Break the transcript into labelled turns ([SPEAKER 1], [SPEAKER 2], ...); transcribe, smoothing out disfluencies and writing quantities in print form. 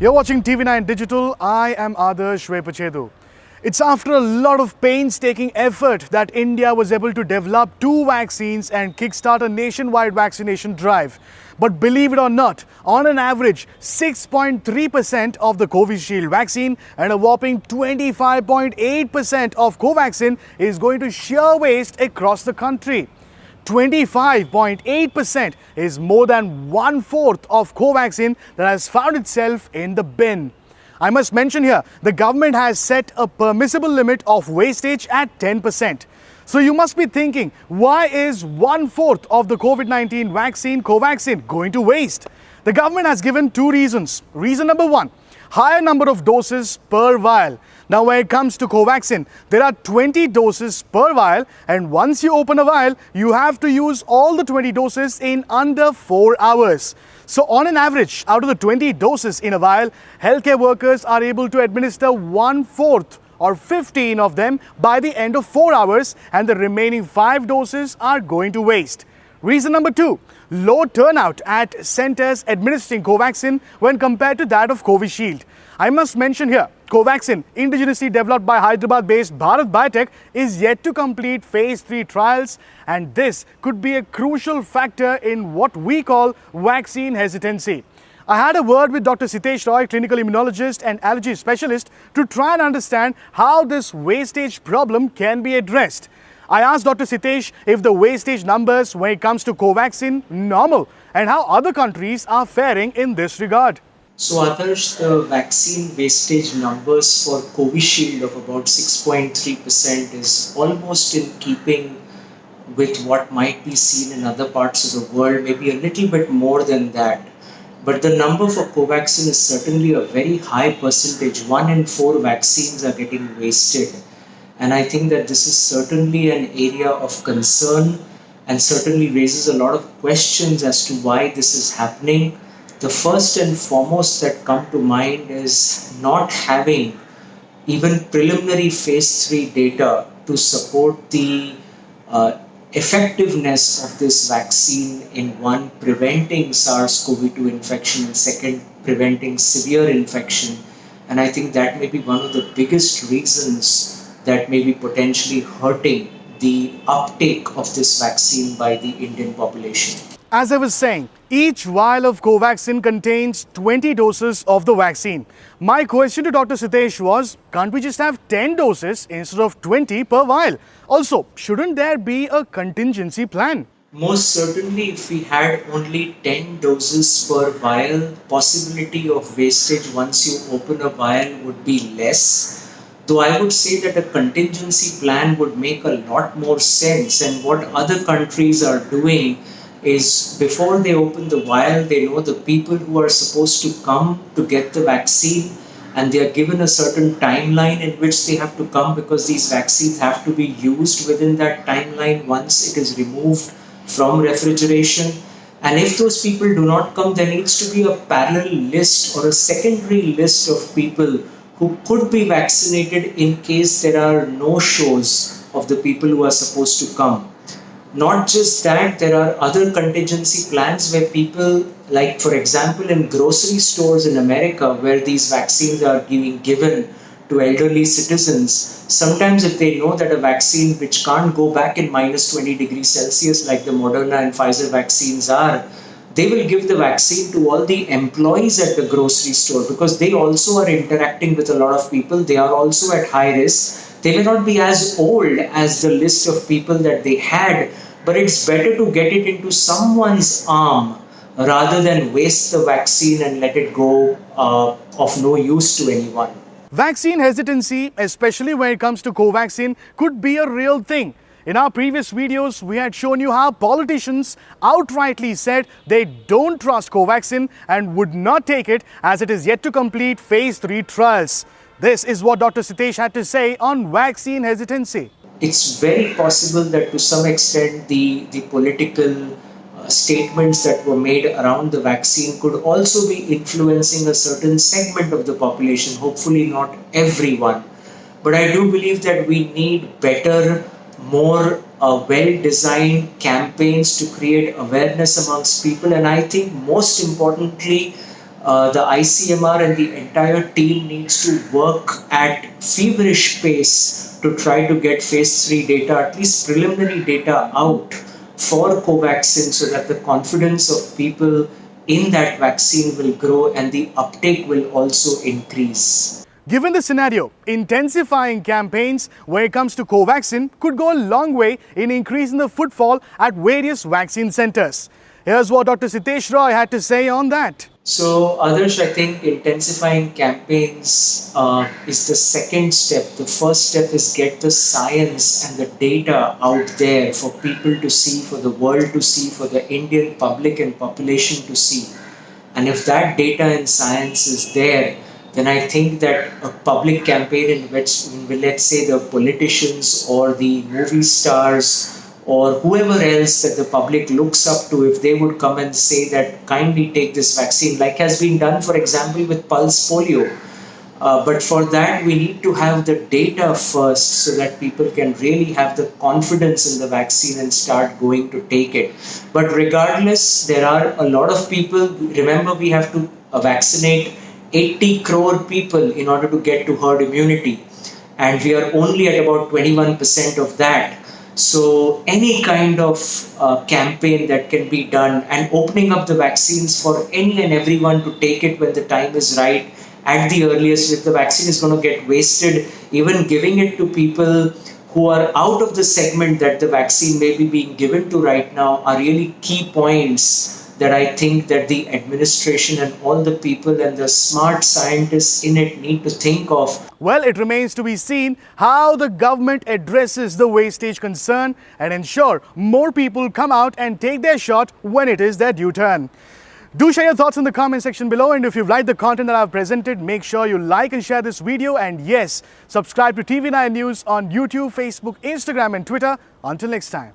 [SPEAKER 1] You're watching TV9 Digital. I am Adarsh. It's after a lot of painstaking effort that India was able to develop 2 vaccines and kickstart a nationwide vaccination drive. But believe it or not, on an average, 6.3% of the Covishield vaccine and a whopping 25.8% of Covaxin is going to sheer waste across the country. 25.8% is more than 1/4 of Covaxin that has found itself in the bin. I must mention here, the government has set a permissible limit of wastage at 10%. So you must be thinking, why is 1/4 of the COVID-19 vaccine, Covaxin, going to waste? The government has given 2 reasons. Reason number 1, higher number of doses per vial. Now when it comes to Covaxin, there are 20 doses per vial, and once you open a vial, you have to use all the 20 doses in under 4 hours. So on an average, out of the 20 doses in a vial, healthcare workers are able to administer 1/4 or 15 of them by the end of 4 hours, and the remaining 5 doses are going to waste. Reason number 2, low turnout at centers administering Covaxin when compared to that of Covishield. I must mention here, Covaxin, indigenously developed by Hyderabad-based Bharat Biotech, is yet to complete phase 3 trials, and this could be a crucial factor in what we call vaccine hesitancy. I had a word with Dr Sitesh Roy, clinical immunologist and allergy specialist, to try and understand how this wastage problem can be addressed. I asked Dr Sitesh if the wastage numbers when it comes to Covaxin normal and how other countries are faring in this regard.
[SPEAKER 2] So Adarsh, the vaccine wastage numbers for Covishield of about 6.3% is almost in keeping with what might be seen in other parts of the world, maybe a little bit more than that. But the number for Covaxin is certainly a very high percentage. 1 in 4 vaccines are getting wasted. And I think that this is certainly an area of concern and certainly raises a lot of questions as to why this is happening. The first and foremost that come to mind is not having even preliminary phase 3 data to support the effectiveness of this vaccine in 1, preventing SARS-CoV-2 infection, and 2, preventing severe infection. And I think that may be one of the biggest reasons that may be potentially hurting the uptake of this vaccine by the Indian population.
[SPEAKER 1] As I was saying, each vial of Covaxin contains 20 doses of the vaccine. My question to Dr. Sitesh was, can't we just have 10 doses instead of 20 per vial? Also, shouldn't there be a contingency plan?
[SPEAKER 2] Most certainly, if we had only 10 doses per vial, possibility of wastage once you open a vial would be less. Though I would say that a contingency plan would make a lot more sense, and what other countries are doing is before they open the vial, they know the people who are supposed to come to get the vaccine, and they are given a certain timeline in which they have to come, because these vaccines have to be used within that timeline once it is removed from refrigeration. And if those people do not come, there needs to be a parallel list or a secondary list of people who could be vaccinated in case there are no shows of the people who are supposed to come. Not just that, there are other contingency plans where people, like for example in grocery stores in America where these vaccines are being given to elderly citizens, sometimes if they know that a vaccine which can't go back in minus 20 degrees Celsius like the Moderna and Pfizer vaccines are, they will give the vaccine to all the employees at the grocery store, because they also are interacting with a lot of people. They are also at high risk. They may not be as old as the list of people that they had, but it's better to get it into someone's arm rather than waste the vaccine and let it go of no use to anyone.
[SPEAKER 1] Vaccine hesitancy, especially when it comes to Covaxin, could be a real thing. In our previous videos, we had shown you how politicians outrightly said they don't trust Covaxin and would not take it as it is yet to complete phase 3 trials. This is what Dr. Sitesh had to say on vaccine hesitancy.
[SPEAKER 2] It's very possible that to some extent the political statements that were made around the vaccine could also be influencing a certain segment of the population, hopefully not everyone. But I do believe that we need better, more well-designed campaigns to create awareness amongst people. And I think most importantly, The ICMR and the entire team needs to work at feverish pace to try to get phase 3 data, at least preliminary data out for Covaxin, so that the confidence of people in that vaccine will grow and the uptake will also increase.
[SPEAKER 1] Given the scenario, intensifying campaigns when it comes to Covaxin could go a long way in increasing the footfall at various vaccine centers. Here's what Dr. Sitesh Roy had to say on that.
[SPEAKER 2] So, Adarsh, I think intensifying campaigns is the second step. The first step is get the science and the data out there for people to see, for the world to see, for the Indian public and population to see. And if that data and science is there, then I think that a public campaign in which, let's say, the politicians or the movie stars or whoever else that the public looks up to, if they would come and say that kindly take this vaccine, like has been done, for example, with pulse polio. But for that, we need to have the data first so that people can really have the confidence in the vaccine and start going to take it. But regardless, there are a lot of people. Remember, we have to vaccinate 80 crore people in order to get to herd immunity. And we are only at about 21% of that. So any kind of campaign that can be done and opening up the vaccines for any and everyone to take it when the time is right at the earliest. If the vaccine is going to get wasted, even giving it to people who are out of the segment that the vaccine may be being given to right now are really key points that I think that the administration and all the people and the smart scientists in it need to think of.
[SPEAKER 1] Well, it remains to be seen how the government addresses the wastage concern and ensure more people come out and take their shot when it is their due turn. Do share your thoughts in the comment section below, and if you've liked the content that I've presented, make sure you like and share this video, and yes, subscribe to TV9 News on YouTube, Facebook, Instagram and Twitter. Until next time.